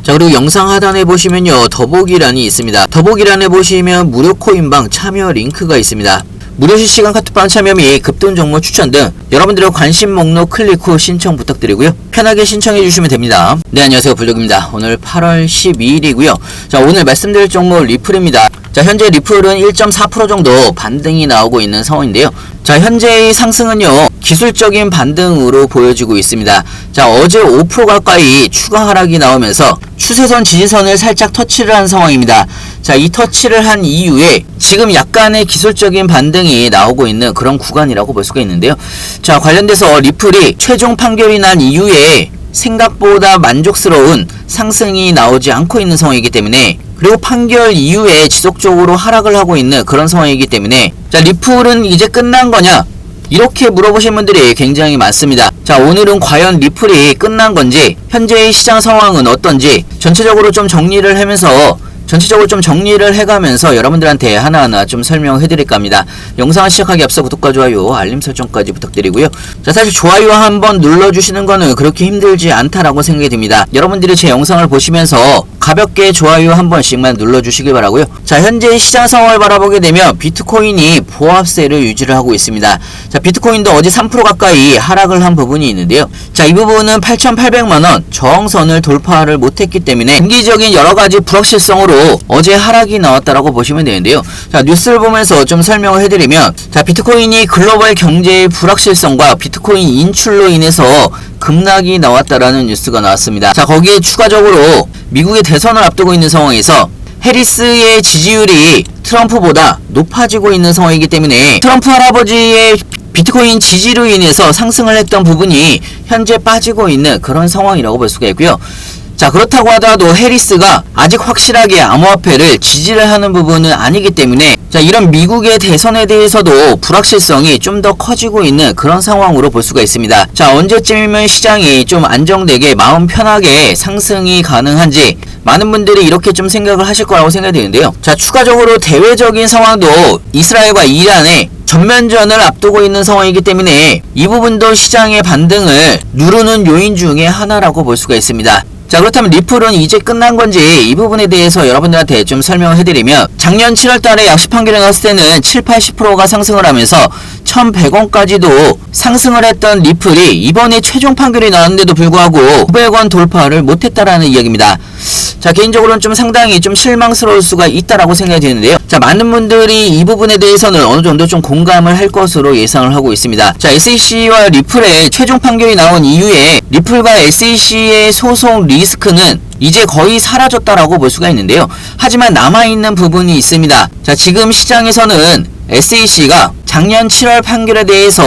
자, 그리고 영상 하단에 보시면요, 더보기란이 있습니다. 더보기란에 보시면 무료 코인방 참여 링크가 있습니다. 무료 실시간 카톡방 참여 및 급등 종목 추천 등 여러분들의 관심 목록 클릭 후 신청 부탁드리고요. 편하게 신청해 주시면 됩니다. 네, 안녕하세요. 블록입니다. 오늘 8월 12일이고요. 자, 오늘 말씀드릴 종목 리플입니다. 자, 현재 리플은 1.4% 정도 반등이 나오고 있는 상황인데요. 자, 현재의 상승은요, 기술적인 반등으로 보여지고 있습니다. 자, 어제 5% 가까이 추가 하락이 나오면서 추세선 지지선을 살짝 터치를 한 상황입니다. 자, 이 터치를 한 이후에 지금 약간의 기술적인 반등이 나오고 있는 그런 구간이라고 볼 수가 있는데요. 자, 관련돼서 리플이 최종 판결이 난 이후에 생각보다 만족스러운 상승이 나오지 않고 있는 상황이기 때문에, 그리고 판결 이후에 지속적으로 하락을 하고 있는 그런 상황이기 때문에, 자, 리플은 이제 끝난 거냐? 이렇게 물어보신 분들이 굉장히 많습니다. 자, 오늘은 과연 리플이 끝난 건지, 현재의 시장 상황은 어떤지 전체적으로 좀 정리를 해가면서 여러분들한테 하나하나 좀 설명해드릴까 합니다. 영상을 시작하기 앞서 구독과 좋아요, 알림 설정까지 부탁드리고요. 자, 사실 좋아요 한번 눌러주시는 거는 그렇게 힘들지 않다라고 생각이 듭니다. 여러분들이 제 영상을 보시면서 가볍게 좋아요 한 번씩만 눌러주시길 바라고요. 자, 현재 시장 상황을 바라보게 되면 비트코인이 보합세를 유지를 하고 있습니다. 자, 비트코인도 어제 3% 가까이 하락을 한 부분이 있는데요. 자, 이 부분은 8,800만원 저항선을 돌파를 못했기 때문에 단기적인 여러가지 불확실성으로 어제 하락이 나왔다라고 보시면 되는데요. 자, 뉴스를 보면서 좀 설명을 해드리면, 자, 비트코인이 글로벌 경제의 불확실성과 비트코인 인출로 인해서 급락이 나왔다라는 뉴스가 나왔습니다. 자, 거기에 추가적으로 미국의 대선을 앞두고 있는 상황에서 해리스의 지지율이 트럼프보다 높아지고 있는 상황이기 때문에 트럼프 할아버지의 비트코인 지지로 인해서 상승을 했던 부분이 현재 빠지고 있는 그런 상황이라고 볼 수가 있고요. 자, 그렇다고 하더라도 해리스가 아직 확실하게 암호화폐를 지지를 하는 부분은 아니기 때문에, 자, 이런 미국의 대선에 대해서도 불확실성이 좀 더 커지고 있는 그런 상황으로 볼 수가 있습니다. 자, 언제쯤이면 시장이 좀 안정되게 마음 편하게 상승이 가능한지 많은 분들이 이렇게 좀 생각을 하실 거라고 생각이 드는데요. 자, 추가적으로 대외적인 상황도 이스라엘과 이란의 전면전을 앞두고 있는 상황이기 때문에 이 부분도 시장의 반등을 누르는 요인 중에 하나라고 볼 수가 있습니다. 자, 그렇다면 리플은 이제 끝난 건지 이 부분에 대해서 여러분들한테 좀 설명을 해드리면, 작년 7월달에 약시 판결에 나왔을 때는 70-80%가 상승을 하면서 1,100원까지도 상승을 했던 리플이 이번에 최종 판결이 나왔는데도 불구하고 900원 돌파를 못했다라는 이야기입니다. 자, 개인적으로는 좀 상당히 좀 실망스러울 수가 있다라고 생각이 드는데요. 자, 많은 분들이 이 부분에 대해서는 어느 정도 좀 공감을 할 것으로 예상을 하고 있습니다. 자, SEC와 리플의 최종 판결이 나온 이후에 리플과 SEC의 소송 리스크는 이제 거의 사라졌다라고 볼 수가 있는데요. 하지만 남아있는 부분이 있습니다. 자, 지금 시장에서는 SEC가 작년 7월 판결에 대해서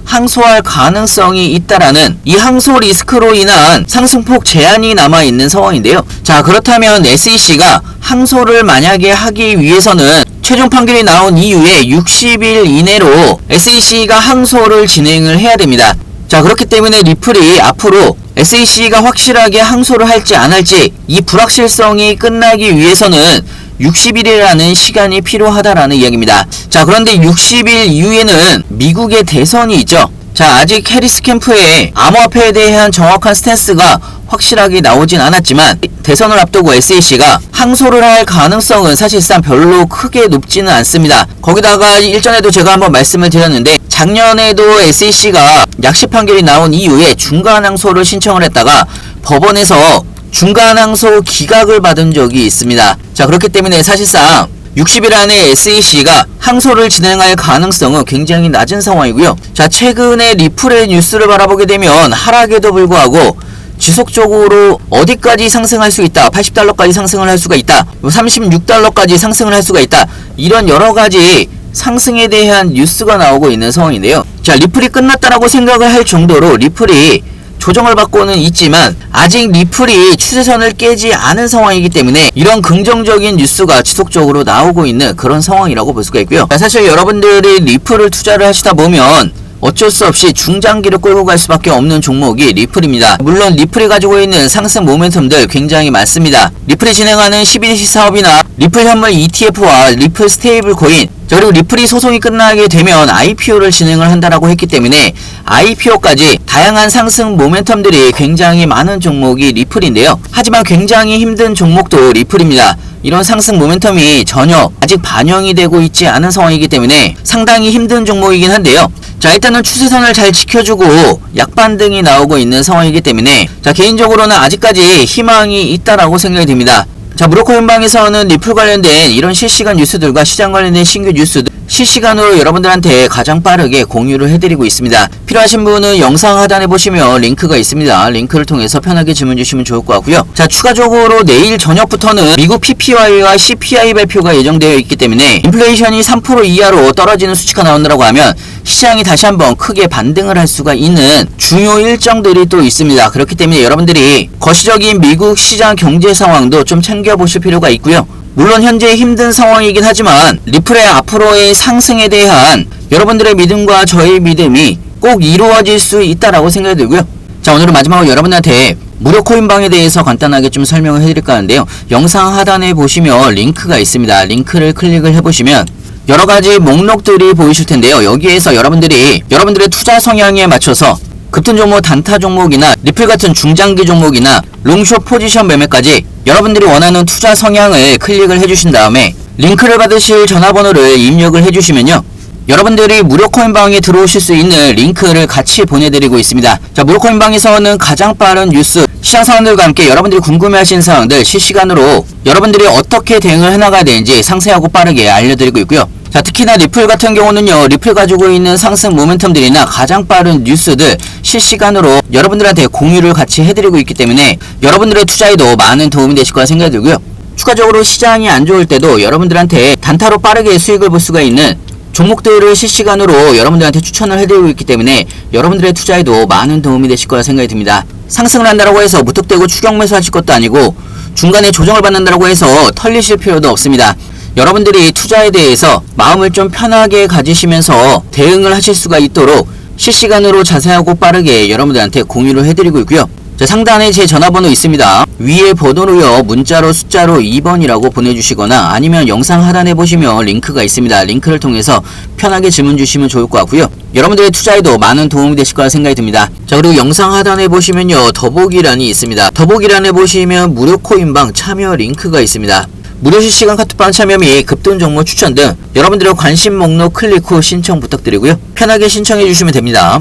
항소할 가능성이 있다라는 이 항소 리스크로 인한 상승폭 제한이 남아있는 상황인데요. 자, 그렇다면 SEC가 항소를 만약에 하기 위해서는 최종 판결이 나온 이후에 60일 이내로 SEC가 항소를 진행을 해야 됩니다. 자, 그렇기 때문에 리플이 앞으로 SEC가 확실하게 항소를 할지 안 할지 이 불확실성이 끝나기 위해서는 60일이라는 시간이 필요하다라는 이야기입니다. 자, 그런데 60일 이후에는 미국의 대선이 있죠. 자, 아직 해리스 캠프의 암호화폐에 대한 정확한 스탠스가 확실하게 나오진 않았지만 대선을 앞두고 SEC가 항소를 할 가능성은 사실상 별로 크게 높지는 않습니다. 거기다가 일전에도 제가 한번 말씀을 드렸는데, 작년에도 SEC가 약시 판결이 나온 이후에 중간 항소를 신청을 했다가 법원에서 중간 항소 기각을 받은 적이 있습니다. 자, 그렇기 때문에 사실상 60일 안에 SEC가 항소를 진행할 가능성은 굉장히 낮은 상황이고요. 자, 최근에 리플의 뉴스를 바라보게 되면 하락에도 불구하고 지속적으로 어디까지 상승할 수 있다, 80달러까지 상승을 할 수가 있다, 36달러까지 상승을 할 수가 있다, 이런 여러가지 상승에 대한 뉴스가 나오고 있는 상황인데요. 자, 리플이 끝났다라고 생각을 할 정도로 리플이 조정을 받고는 있지만 아직 리플이 추세선을 깨지 않은 상황이기 때문에 이런 긍정적인 뉴스가 지속적으로 나오고 있는 그런 상황이라고 볼 수가 있고요. 사실 여러분들이 리플을 투자를 하시다 보면 어쩔 수 없이 중장기를 끌고 갈 수밖에 없는 종목이 리플입니다. 물론 리플이 가지고 있는 상승 모멘텀들 굉장히 많습니다. 리플이 진행하는 12DC 사업이나 리플 현물 ETF와 리플 스테이블 코인, 그리고 리플이 소송이 끝나게 되면 IPO를 진행을 한다라고 했기 때문에 IPO까지 다양한 상승 모멘텀들이 굉장히 많은 종목이 리플인데요. 하지만 굉장히 힘든 종목도 리플입니다. 이런 상승 모멘텀이 전혀 아직 반영이 되고 있지 않은 상황이기 때문에 상당히 힘든 종목이긴 한데요. 자, 일단은 추세선을 잘 지켜주고 약반등이 나오고 있는 상황이기 때문에 자, 개인적으로는 아직까지 희망이 있다라고 생각이 됩니다. 자, 무료코인방에서는 리플 관련된 이런 실시간 뉴스들과 시장 관련된 신규 뉴스들 실시간으로 여러분들한테 가장 빠르게 공유를 해드리고 있습니다. 필요하신 분은 영상 하단에 보시면 링크가 있습니다. 링크를 통해서 편하게 질문 주시면 좋을 것 같고요. 자, 추가적으로 내일 저녁부터는 미국 PPI와 CPI 발표가 예정되어 있기 때문에 인플레이션이 3% 이하로 떨어지는 수치가 나온다고 하면 시장이 다시 한번 크게 반등을 할 수가 있는 중요 일정들이 또 있습니다. 그렇기 때문에 여러분들이 거시적인 미국 시장 경제 상황도 좀 챙겨보실 필요가 있고요. 물론 현재 힘든 상황이긴 하지만 리플의 앞으로의 상승에 대한 여러분들의 믿음과 저의 믿음이 꼭 이루어질 수 있다라고 생각이 들고요. 자, 오늘은 마지막으로 여러분들한테 무료 코인방에 대해서 간단하게 좀 설명을 해드릴까 하는데요. 영상 하단에 보시면 링크가 있습니다. 링크를 클릭을 해보시면 여러가지 목록들이 보이실 텐데요. 여기에서 여러분들이 여러분들의 투자 성향에 맞춰서 급등 종목, 단타 종목이나 리플 같은 중장기 종목이나 롱숏 포지션 매매까지 여러분들이 원하는 투자 성향을 클릭을 해주신 다음에 링크를 받으실 전화번호를 입력을 해주시면요, 여러분들이 무료 코인방에 들어오실 수 있는 링크를 같이 보내드리고 있습니다. 자, 무료 코인방에서는 가장 빠른 뉴스, 시장 상황들과 함께 여러분들이 궁금해하시는 사항들 실시간으로 여러분들이 어떻게 대응을 해나가야 되는지 상세하고 빠르게 알려드리고 있고요. 자, 특히나 리플 같은 경우는요, 리플 가지고 있는 상승 모멘텀들이나 가장 빠른 뉴스들 실시간으로 여러분들한테 공유를 같이 해드리고 있기 때문에 여러분들의 투자에도 많은 도움이 되실 거라 생각이 들고요. 추가적으로 시장이 안 좋을 때도 여러분들한테 단타로 빠르게 수익을 볼 수가 있는 종목들을 실시간으로 여러분들한테 추천을 해드리고 있기 때문에 여러분들의 투자에도 많은 도움이 되실 거라 생각이 듭니다. 상승을 한다고 해서 무턱대고 추격 매수하실 것도 아니고 중간에 조정을 받는다고 해서 털리실 필요도 없습니다. 여러분들이 투자에 대해서 마음을 좀 편하게 가지시면서 대응을 하실 수가 있도록 실시간으로 자세하고 빠르게 여러분들한테 공유를 해드리고 있고요. 자, 상단에 제 전화번호 있습니다. 위에 번호로요, 문자로 숫자로 2번이라고 보내주시거나 아니면 영상 하단에 보시면 링크가 있습니다. 링크를 통해서 편하게 질문 주시면 좋을 것 같고요. 여러분들의 투자에도 많은 도움이 되실 거라 생각이 듭니다. 자, 그리고 영상 하단에 보시면요, 더보기란이 있습니다. 더보기란에 보시면 무료 코인방 참여 링크가 있습니다. 무료 실시간 카톡방 참여 및 급등 종목 추천 등 여러분들의 관심 목록 클릭 후 신청 부탁드리고요. 편하게 신청해 주시면 됩니다.